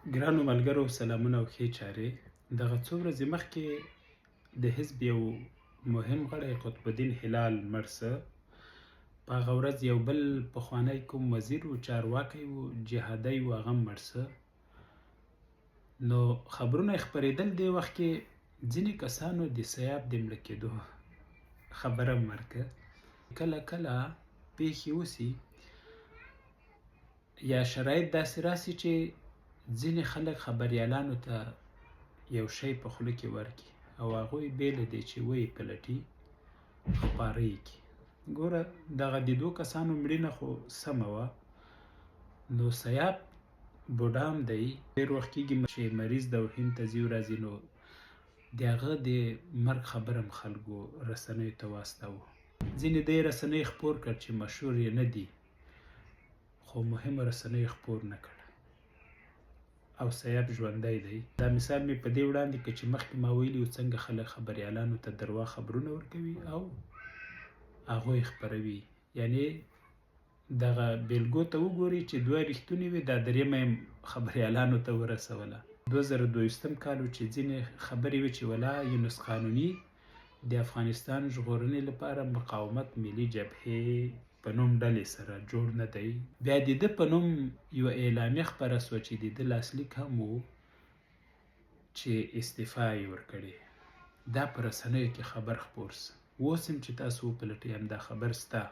ګرانو ملګرو سلامونه او ښې چارې. دغه څو ورځې مخکې د حزب یو مهم غړی قطب الدین هلال مړ شه. په هغه ورځ یو بل پخوانی کوم وزیر و، چارواکی و، جهادی و، هغه هم مړ شه. نو خبرونه یې خپرېدل دې وخت کې ځینې کسانو د سیاف د مړه کېدو خبره هم ورکړه. کله کله پیښې وسي یا شرایط داسې راسي چې ځینې خلک خبریالانو ته یو شی په خوله کې ورکړي او هغوی بې له دې چې ویې پلټي خپاره یې کړي. ګوره دغه د دوو کسانو مړینه خو سمه وه. نو سیاف بوډا هم دی، ډېر وخت کېږي چې مریض ده او هند ته ځي او راځي. نو د هغه د مرګ خبر هم خلکو رسنیو ته واستاوه. ځینې د یې رسنیو خپور کړ چې مشهور یې نه دي، خو مهمو رسنیو خپور نه کړ او سیاف ژوندی دی. دا مثال مې په دې وړاندې کړ چې مخکې ما ویلي وو څنګه خلک خبریالانو ته درواغ خبرونه ورکوي او هغوی خپروي. یعنې دغه بیلګو ته وګورئ چې دوه رښتونې وي، دا درېیمه یې خبریالانو ته ورسوله. 2022 کال و چې ځینې خبرې وې چې ولا یونس قانوني د افغانستان ژغورنې لپاره مقاومت ملي جبهې په نوم ډلې سره جوړ نه دی. بیا د ده په نوم یوه اعلامیه خپره سوه چې د ده لاسلیک هم و چې استعفا یې ورکړې. دا په رسنیو کې خبر خپور سه. اوس هم چې تاسو وپلټئ همدا خبر سته.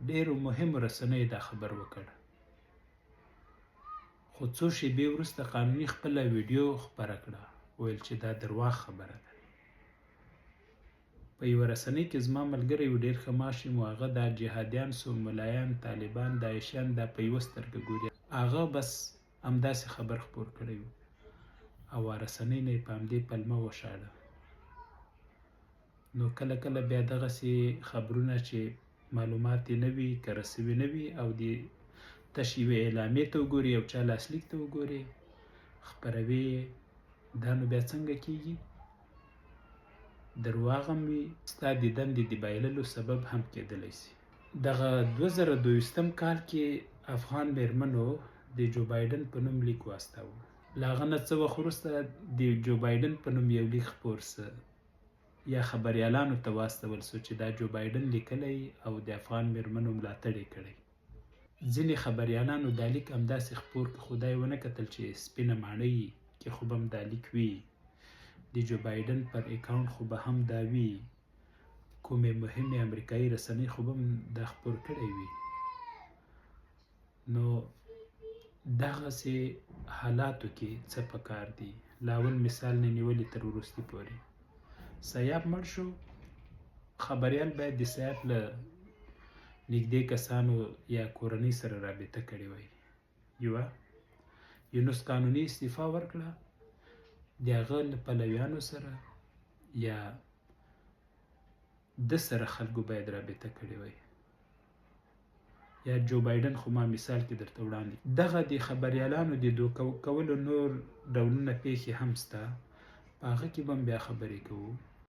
ډېرو مهمو رسنیو دا خبر وکړ. خو څو شېبې وروسته قانوني خپله ویډیو خپره کړه، ویل چې دا درواغ خبره ده. په یوه رسنۍ کې زما ملګری و، ډېر ښه معاش یې و، هغه دا جهادیان سو، ملایان، طالبان، داعشیان دا په یوه سترګه ګوري. هغه بس همداسې خبر خپور کړی و او رسنۍ نه یې په همدې پلمه وشاړه. نو کله کله بیا دغسې خبرونه چې معلومات یې نه وي، کره سوي نه وي او د تش یوې اعلامیې ته وګوري، یو چا لاسلیک ته وګوري، خپروي یې. دا نو بیا څنګه کېږي؟ درواغ هم وي، ستا د دندې د بایللو سبب هم کېدلی سي. دغه 2022 کال کې افغان میرمنو د جو بایډن په نوم لیک واستاوه. له هغه نه څه وخت وروسته د جو بایډن په نوم یو لیک خپور سه یا خبریالانو ته واستول سو چې دا جو بایډن لیکلی او د افغان میرمنو ملاتړ یې کړی. ځینې خبریالانو دا لیک همداسې خپور کړ، خو دا یې ونه کتل چې سپینه ماڼۍ کې خو به هم دا لیک وي، د جو بایډن پر اکاونټ خو به هم دا وي، کومې مهمې امریکایي رسنۍ خو به هم دا خپور کړی وي. نو دغسې حالاتو کې څه پکار دي؟ له اول مثال نه نیولې تر وروستي پورې. سیاف مړ شو، خبریال باید د سیاف له نږدې کسانو یا کورنۍ سره رابطه کړې وای. یوه یونس قانوني استعفا ورکړه، د هغه له پلویانو سره یا ده سره خلکو باید رابطه کړې وای. یا جو بایډن خو ما مثال کې درته وړاندې. دغه د خبریالانو د دوکه کولو نور ډولونه پیښې هم سته، په هغه کې به هم بیا خبرې کوو.